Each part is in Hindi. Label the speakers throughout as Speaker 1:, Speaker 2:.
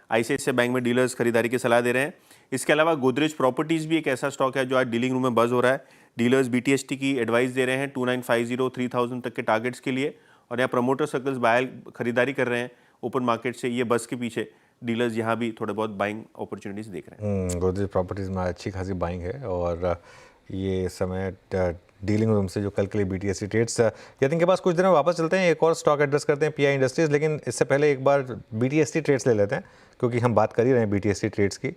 Speaker 1: आईसीआईसीआई बैंक में डीलर्स खरीदारी की सलाह दे रहे हैं। इसके अलावा गोदरेज प्रॉपर्टीज़ भी एक ऐसा स्टॉक है जो आज डीलिंग रूम में बज़ हो रहा है। डीलर्स बीटीएसटी की एडवाइस दे रहे हैं 2950 3000 तक के टारगेट्स के लिए, और यहाँ प्रमोटर सर्कल्स बाय खरीदारी कर रहे हैं ओपन मार्केट से। ये बस के पीछे डीलर्स यहाँ भी थोड़े बहुत बाइंग अपॉर्चुनिटीज़ देख रहे हैं।
Speaker 2: गोदरेज प्रॉपर्टीज़ में अच्छी खासी बाइंग है, और ये समय डीलिंग रूम से जो कल के लिए बीटीएसटी ट्रेड्स, यतिन के पास कुछ दिनों वापस चलते हैं, एक और स्टॉक एड्रेस करते हैं पीआई इंडस्ट्रीज़। लेकिन इससे पहले एक बार बीटीएसटी ट्रेड्स ले लेते हैं, क्योंकि हम बात कर ही रहे हैं बीटीएसटी ट्रेड्स की।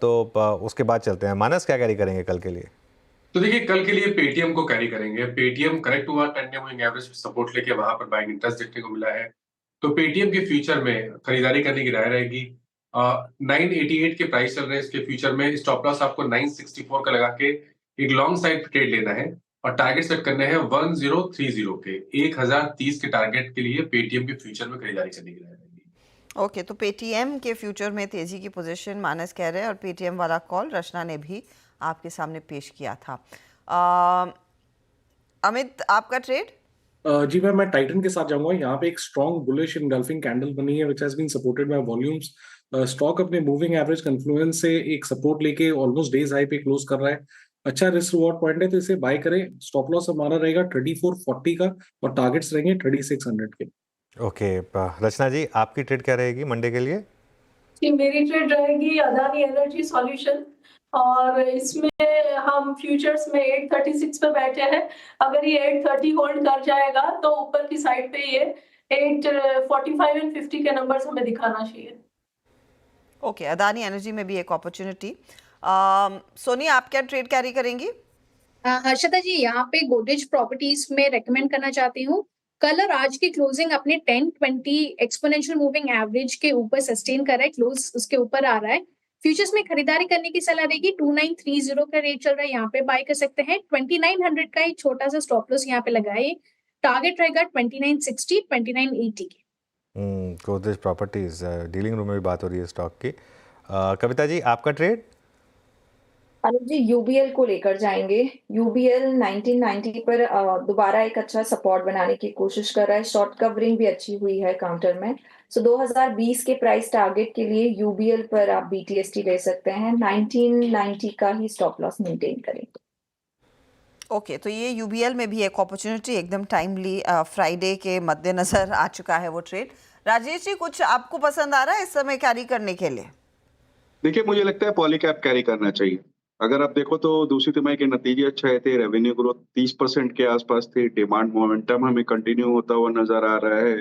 Speaker 2: तो उसके बाद चलते हैं। मानस, क्या कैरी करेंगे कल के लिए?
Speaker 3: तो देखिए, कल के लिए पेटीएम को कैरी करेंगे। पेटीएम करेक्ट हुआ, 10 डे मूविंग एवरेज सपोर्ट लेके वहां पर बाइंग इंटरेस्ट देखने को मिला है। तो पेटीएम के फ्यूचर में खरीदारी करने की राय रहेगी। 988 के प्राइस चल रहे हैं इसके फ्यूचर में। स्टॉप लॉस आपको 964 का लगा के एक लॉन्ग साइड ट्रेड लेना है, और टारगेट सेट करने हैं 1030 के 1030 के टारगेट के लिए पेटीएम के फ्यूचर में खरीदारी करने की राय रहेगी।
Speaker 4: ओके, तो पेटीएम के फ्यूचर में तेजी की पोजीशन मानस कह रहे हैं, और पेटीएम वाला कॉल रचना ने भी आपके सामने पेश किया था। अमित, आपका ट्रेड?
Speaker 5: जी मैं टाइटन के साथ जाऊंगा। यहाँ पे एक स्ट्रॉन्ग बुलिश इनगल्फिंग कैंडल बनी है which has been supported by volumes. Stock अपने मूविंग एवरेज कन्फ्लुएंस से एक सपोर्ट लेके ऑलमोस्ट डेज हाई पे क्लोज कर रहा है। अच्छा रिस्क रिवॉर्ड पॉइंट है, तो इसे बाय करें। स्टॉप लॉस हमारा रहेगा 3440 का, और टारगेट्स रहेंगे 3600 के।
Speaker 2: ओके, रचना जी, आपकी ट्रेड क्या रहेगी मंडे के लिए?
Speaker 6: जी, मेरी ट्रेड रहेगी अदानी एनर्जी सॉल्यूशन, और इसमें हम फ्यूचर्स में 836 पे बैठे हैं। अगर ये 830 होल्ड कर जाएगा तो ऊपर की साइड पे ये 845 एंड 50 के नंबर्स हमें दिखाना चाहिए।
Speaker 4: ओके, अदानी एनर्जी में भी एक अपॉर्चुनिटी। सोनी, आप क्या ट्रेड कैरी करेंगी?
Speaker 7: हर्षदा जी, यहाँ पे गोदरेज प्रॉपर्टीज में रेकमेंड करना चाहती हूँ। कल और आज की क्लोजिंग अपने 10-20 एक्सपोनेंशियल मूविंग एवरेज के ऊपर सस्टेन कर रहा है, क्लोज उसके ऊपर आ रहा है। फ्यूचर्स में खरीदारी करने की सलाह देगी। 2930 का रेट चल रहा है, यहाँ पे बाय कर सकते हैं। 2900 का एक छोटा सा स्टॉप लॉस यहाँ पे लगाए। टारगेट रहेगा 2960 2980 के।
Speaker 2: गोदरेज प्रॉपर्टीज डीलिंग रूम में भी बात हो रही है स्टॉक की। कविता जी, आपका ट्रेड?
Speaker 8: अनुज जी, यूबीएल को लेकर जाएंगे। यूबीएल 1990 पर दोबारा एक अच्छा सपोर्ट बनाने की कोशिश कर रहा है। शॉर्ट कवरिंग भी अच्छी हुई है काउंटर में। सो 2020 के प्राइस टारगेट के लिए यूबीएल पर आप बीटीएसटी ले सकते हैं। 1990 का ही स्टॉप लॉस मेंटेन करेंगे।
Speaker 4: ओके, तो ये यूबीएल में भी एक अपॉर्चुनिटी एकदम टाइमली फ्राइडे के मद्देनजर आ चुका है वो ट्रेड। राजेश जी, कुछ आपको पसंद आ रहा है इस समय कैरी करने के लिए?
Speaker 9: देखिए, मुझे लगता है पॉलीकैब कैरी करना चाहिए। अगर आप देखो तो दूसरी तिमाही के नतीजे अच्छे थे। रेवेन्यू ग्रोथ 30% के आसपास थी। डिमांड मोमेंटम हमें कंटिन्यू होता हुआ नजर आ रहा है।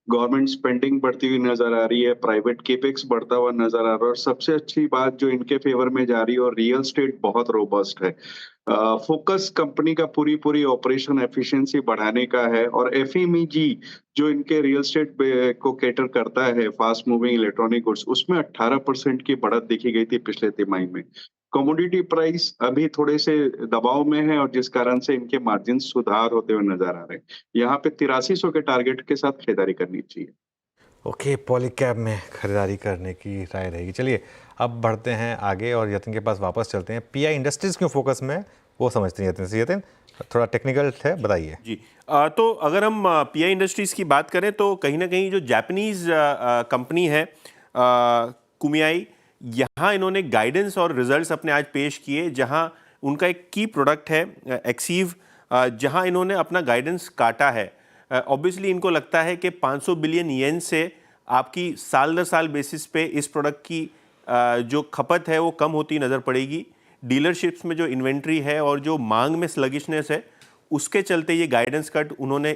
Speaker 9: गवर्नमेंट स्पेंडिंग बढ़ती हुई नजर आ रही है। प्राइवेट केपेक्स बढ़ता हुआ नजर आ रहा है, और सबसे अच्छी बात जो इनके फेवर में जा रही है, और रियल स्टेट बहुत रोबस्ट है। फोकस कंपनी का पूरी ऑपरेशन एफिशिएंसी बढ़ाने का है, और एफएमईजी जो इनके रियल एस्टेट को कैटर करता है, फास्ट मूविंग इलेक्ट्रॉनिक गुड्स, उसमें 18% की बढ़त देखी गई थी पिछले तिमाही में। कमोडिटी प्राइस अभी थोड़े से दबाव में है, और जिस कारण से इनके मार्जिन सुधार होते हुए नजर आ रहे हैं। यहाँ पे 8300 के टारगेट के साथ खरीदारी करनी चाहिए।
Speaker 2: ओके, पॉलीकैब में खरीदारी करने की राय रहेगी। चलिए अब बढ़ते हैं आगे, और यतिन के पास वापस चलते हैं। पीआई इंडस्ट्रीज क्यों फोकस में वो समझते हैं यतिन से। यतिन, थोड़ा टेक्निकल है, बताइए
Speaker 1: जी। तो अगर हम पीआई इंडस्ट्रीज़ की बात करें तो कहीं ना कहीं जो जापानीज़ कंपनी है कुमियाई, यहाँ इन्होंने गाइडेंस और रिजल्ट्स अपने आज पेश किए, जहाँ उनका एक की प्रोडक्ट है एक्सीव, जहाँ इन्होंने अपना गाइडेंस काटा है। ऑब्वियसली इनको लगता है कि 500 बिलियन येन से आपकी साल दर साल बेसिस पे इस प्रोडक्ट की जो खपत है वो कम होती नज़र पड़ेगी। डीलरशिप्स में जो इन्वेंट्री है और जो मांग में स्लगिशनेस है, उसके चलते ये गाइडेंस कट उन्होंने